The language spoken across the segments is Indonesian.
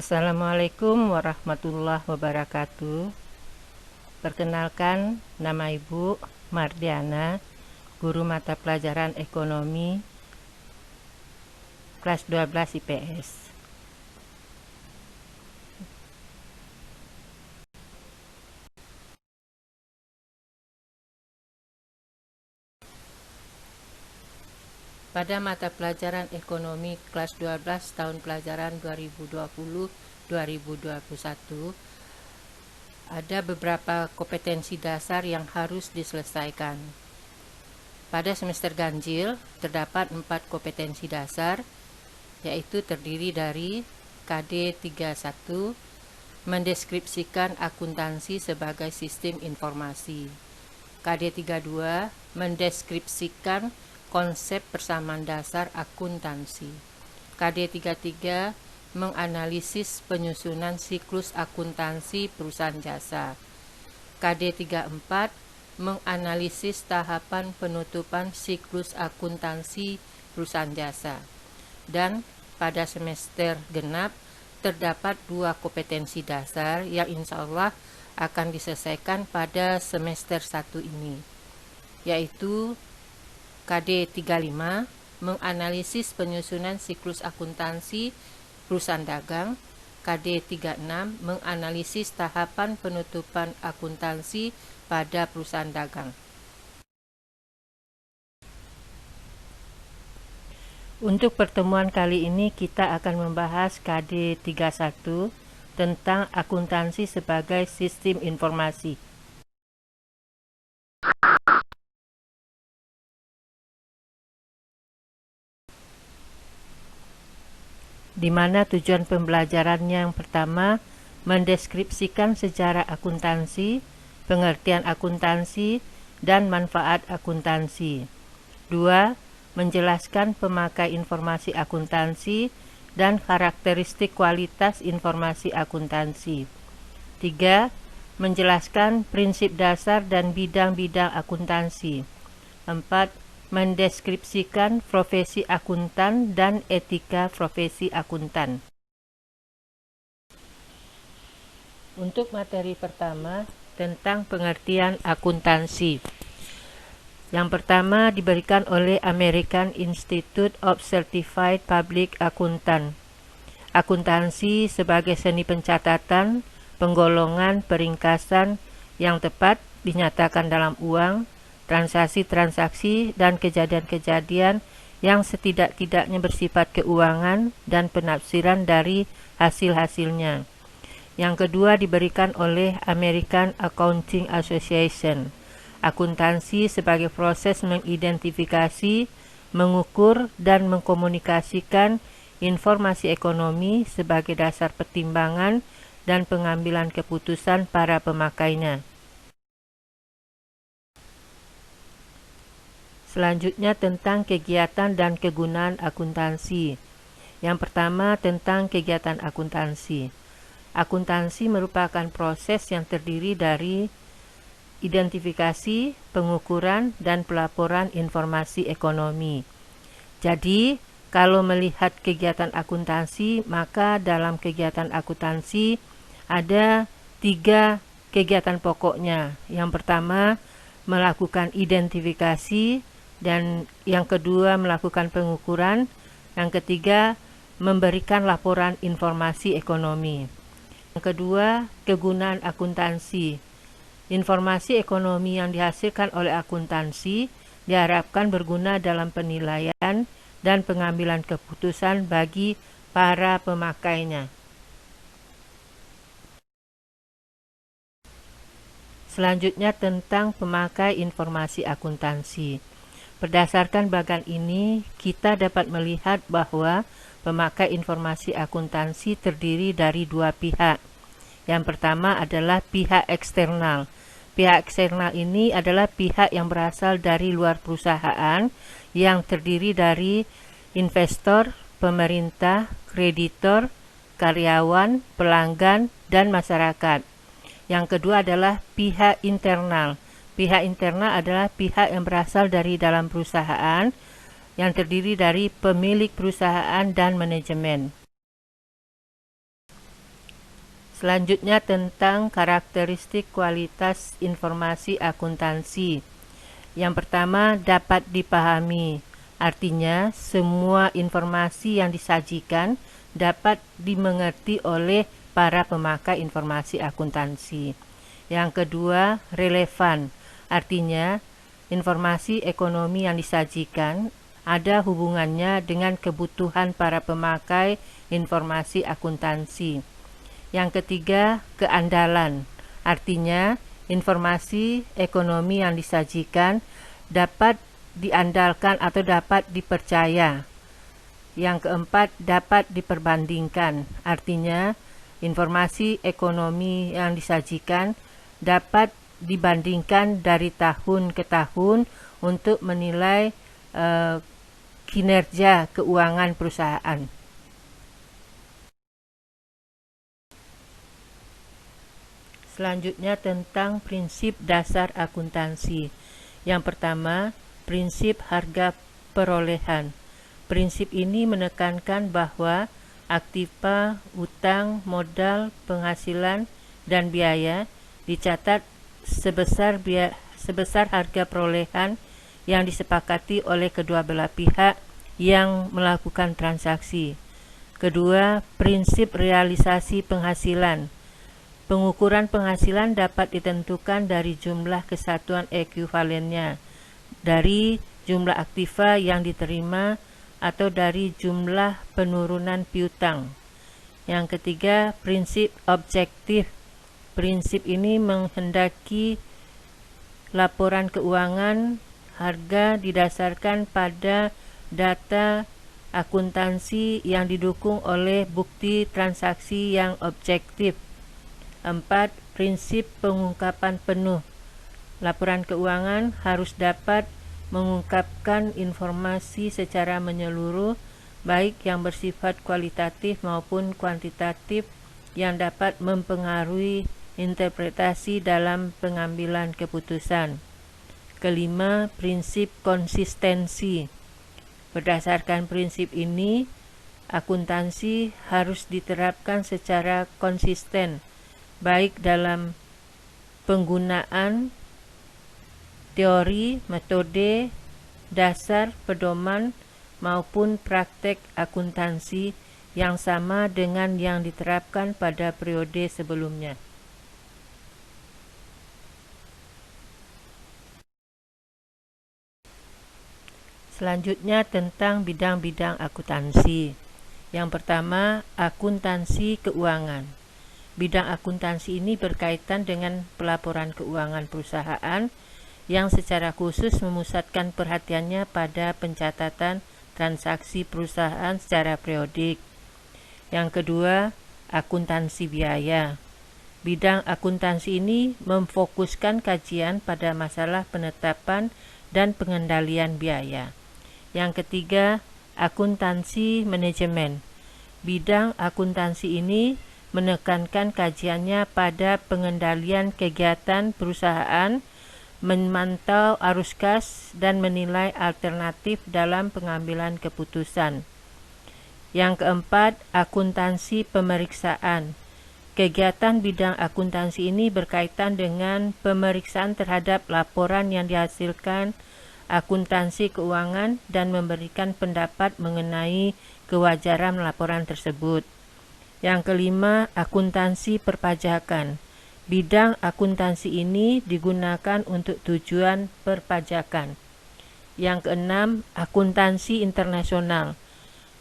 Assalamualaikum warahmatullahi wabarakatuh. Perkenalkan, nama Ibu Mardiana, guru mata pelajaran ekonomi kelas 12 IPS. Pada mata pelajaran ekonomi kelas 12 tahun pelajaran 2020-2021, ada beberapa kompetensi dasar yang harus diselesaikan. Pada semester ganjil, terdapat 4 kompetensi dasar, yaitu terdiri dari KD 31, mendeskripsikan akuntansi sebagai sistem informasi. KD 32, mendeskripsikan konsep persamaan dasar akuntansi. KD 33, menganalisis penyusunan siklus akuntansi perusahaan jasa. KD 34, menganalisis tahapan penutupan siklus akuntansi perusahaan jasa. Dan pada semester genap terdapat 2 kompetensi dasar yang insya Allah akan diselesaikan pada semester 1 ini, yaitu KD 35, menganalisis penyusunan siklus akuntansi perusahaan dagang. KD 36, menganalisis tahapan penutupan akuntansi pada perusahaan dagang. Untuk pertemuan kali ini kita akan membahas KD 31 tentang akuntansi sebagai sistem informasi. Di mana tujuan pembelajarannya yang pertama, mendeskripsikan sejarah akuntansi, pengertian akuntansi, dan manfaat akuntansi. 2. Menjelaskan pemakai informasi akuntansi dan karakteristik kualitas informasi akuntansi. 3. Menjelaskan prinsip dasar dan bidang-bidang akuntansi. 4. Mendeskripsikan profesi akuntan dan etika profesi akuntan. Untuk materi pertama tentang pengertian akuntansi. Yang pertama diberikan oleh American Institute of Certified Public Accountant. Akuntansi sebagai seni pencatatan, penggolongan, peringkasan yang tepat dinyatakan dalam uang, transaksi-transaksi dan kejadian-kejadian yang setidak-tidaknya bersifat keuangan dan penafsiran dari hasil-hasilnya. Yang kedua diberikan oleh American Accounting Association. Akuntansi sebagai proses mengidentifikasi, mengukur, dan mengkomunikasikan informasi ekonomi sebagai dasar pertimbangan dan pengambilan keputusan para pemakainya. Selanjutnya tentang kegiatan dan kegunaan akuntansi. Yang pertama tentang kegiatan akuntansi. Akuntansi merupakan proses yang terdiri dari identifikasi, pengukuran, dan pelaporan informasi ekonomi. Jadi, kalau melihat kegiatan akuntansi, maka dalam kegiatan akuntansi ada 3 kegiatan pokoknya. Yang pertama, melakukan identifikasi, dan yang kedua melakukan pengukuran, yang ketiga memberikan laporan informasi ekonomi. Yang kedua, kegunaan akuntansi. Informasi ekonomi yang dihasilkan oleh akuntansi diharapkan berguna dalam penilaian dan pengambilan keputusan bagi para pemakainya. Selanjutnya tentang pemakai informasi akuntansi. Berdasarkan bagan ini, kita dapat melihat bahwa pemakai informasi akuntansi terdiri dari 2 pihak. Yang pertama adalah pihak eksternal. Pihak eksternal ini adalah pihak yang berasal dari luar perusahaan yang terdiri dari investor, pemerintah, kreditor, karyawan, pelanggan, dan masyarakat. Yang kedua adalah pihak internal. Pihak internal adalah pihak yang berasal dari dalam perusahaan yang terdiri dari pemilik perusahaan dan manajemen. Selanjutnya tentang karakteristik kualitas informasi akuntansi. Yang pertama, dapat dipahami. Artinya, semua informasi yang disajikan dapat dimengerti oleh para pemakai informasi akuntansi. Yang kedua, relevan. Artinya, informasi ekonomi yang disajikan ada hubungannya dengan kebutuhan para pemakai informasi akuntansi. Yang ketiga, keandalan. Artinya, informasi ekonomi yang disajikan dapat diandalkan atau dapat dipercaya. Yang keempat, dapat diperbandingkan. Artinya, informasi ekonomi yang disajikan dapat dibandingkan dari tahun ke tahun untuk menilai kinerja keuangan perusahaan. Selanjutnya tentang prinsip dasar akuntansi. Yang pertama, prinsip harga perolehan. Prinsip ini menekankan bahwa aktiva, utang, modal, penghasilan, dan biaya dicatat sebesar harga perolehan yang disepakati oleh kedua belah pihak yang melakukan transaksi. Kedua, prinsip realisasi penghasilan. Pengukuran penghasilan dapat ditentukan dari jumlah kesatuan ekuivalennya, dari jumlah aktiva yang diterima, atau dari jumlah penurunan piutang. Yang ketiga, prinsip objektif. Prinsip ini menghendaki laporan keuangan harga didasarkan pada data akuntansi yang didukung oleh bukti transaksi yang objektif. 4. Prinsip pengungkapan penuh. Laporan keuangan harus dapat mengungkapkan informasi secara menyeluruh, baik yang bersifat kualitatif maupun kuantitatif yang dapat mempengaruhi interpretasi dalam pengambilan keputusan. Kelima, prinsip konsistensi. Berdasarkan prinsip ini, akuntansi harus diterapkan secara konsisten, baik dalam penggunaan teori, metode, dasar, pedoman, maupun praktek akuntansi yang sama dengan yang diterapkan pada periode sebelumnya. Selanjutnya tentang bidang-bidang akuntansi. Yang pertama, akuntansi keuangan. Bidang akuntansi ini berkaitan dengan pelaporan keuangan perusahaan yang secara khusus memusatkan perhatiannya pada pencatatan transaksi perusahaan secara periodik. Yang kedua, akuntansi biaya. Bidang akuntansi ini memfokuskan kajian pada masalah penetapan dan pengendalian biaya. Yang ketiga, akuntansi manajemen. Bidang akuntansi ini menekankan kajiannya pada pengendalian kegiatan perusahaan, memantau arus kas, dan menilai alternatif dalam pengambilan keputusan. Yang keempat, akuntansi pemeriksaan. Kegiatan bidang akuntansi ini berkaitan dengan pemeriksaan terhadap laporan yang dihasilkan akuntansi keuangan dan memberikan pendapat mengenai kewajaran laporan tersebut. Yang kelima, akuntansi perpajakan. Bidang akuntansi ini digunakan untuk tujuan perpajakan. Yang keenam, akuntansi internasional.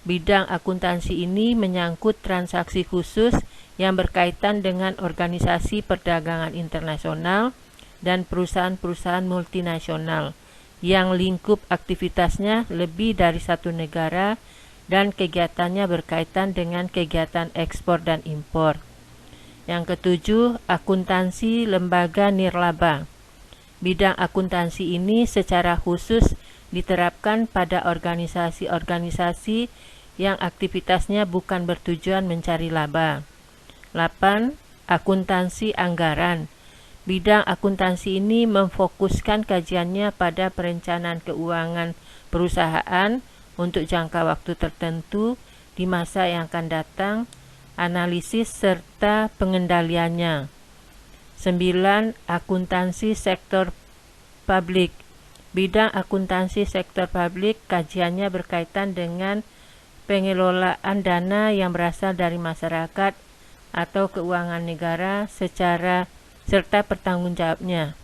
Bidang akuntansi ini menyangkut transaksi khusus yang berkaitan dengan organisasi perdagangan internasional dan perusahaan-perusahaan multinasional yang lingkup aktivitasnya lebih dari satu negara dan kegiatannya berkaitan dengan kegiatan ekspor dan impor. Yang ketujuh, akuntansi lembaga nirlaba. Bidang akuntansi ini secara khusus diterapkan pada organisasi-organisasi yang aktivitasnya bukan bertujuan mencari laba. 8. Akuntansi anggaran. Bidang akuntansi ini memfokuskan kajiannya pada perencanaan keuangan perusahaan untuk jangka waktu tertentu di masa yang akan datang analisis serta pengendaliannya. 9. Akuntansi sektor publik. Bidang akuntansi sektor publik kajiannya berkaitan dengan pengelolaan dana yang berasal dari masyarakat atau keuangan negara serta pertanggungjawabnya.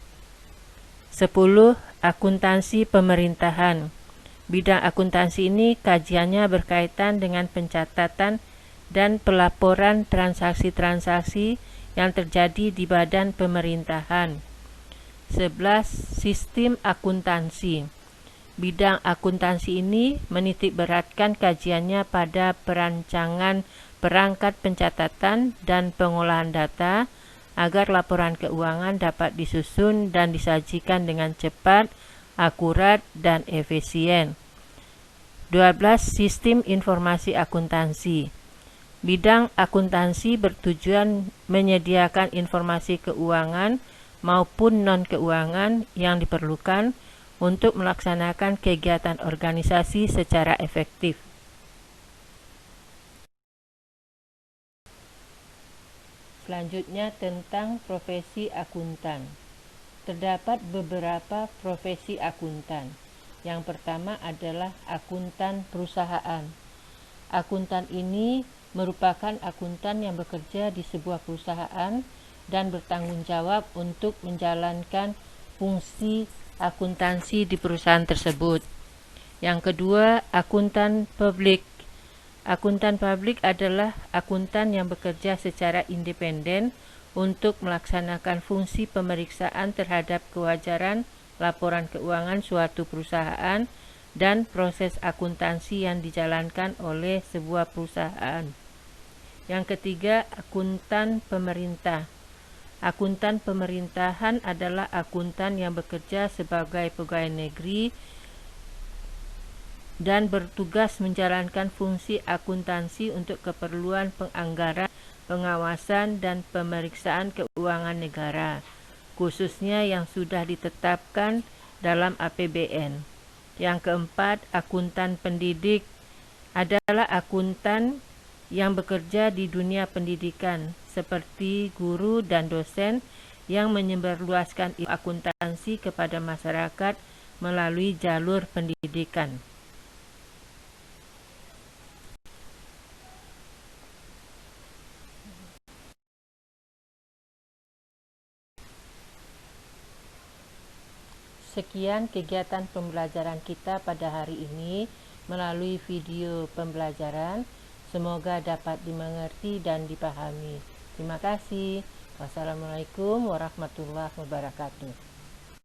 10. Akuntansi pemerintahan. Bidang akuntansi ini kajiannya berkaitan dengan pencatatan dan pelaporan transaksi-transaksi yang terjadi di badan pemerintahan. 11. Sistem akuntansi. Bidang akuntansi ini menitikberatkan kajiannya pada perancangan perangkat pencatatan dan pengolahan data agar laporan keuangan dapat disusun dan disajikan dengan cepat, akurat, dan efisien. 12. Sistem informasi akuntansi. Bidang akuntansi bertujuan menyediakan informasi keuangan maupun non-keuangan yang diperlukan untuk melaksanakan kegiatan organisasi secara efektif. Selanjutnya tentang profesi akuntan. Terdapat beberapa profesi akuntan. Yang pertama adalah akuntan perusahaan. Akuntan ini merupakan akuntan yang bekerja di sebuah perusahaan dan bertanggung jawab untuk menjalankan fungsi akuntansi di perusahaan tersebut. Yang kedua, akuntan publik. Akuntan publik adalah akuntan yang bekerja secara independen untuk melaksanakan fungsi pemeriksaan terhadap kewajaran laporan keuangan suatu perusahaan dan proses akuntansi yang dijalankan oleh sebuah perusahaan. Yang ketiga, akuntan pemerintah. Akuntan pemerintahan adalah akuntan yang bekerja sebagai pegawai negeri dan bertugas menjalankan fungsi akuntansi untuk keperluan penganggaran, pengawasan, dan pemeriksaan keuangan negara, khususnya yang sudah ditetapkan dalam APBN. Yang keempat, akuntan pendidik adalah akuntan yang bekerja di dunia pendidikan, seperti guru dan dosen yang menyebarluaskan akuntansi kepada masyarakat melalui jalur pendidikan. Sekian kegiatan pembelajaran kita pada hari ini melalui video pembelajaran. Semoga dapat dimengerti dan dipahami. Terima kasih. Wassalamualaikum warahmatullahi wabarakatuh.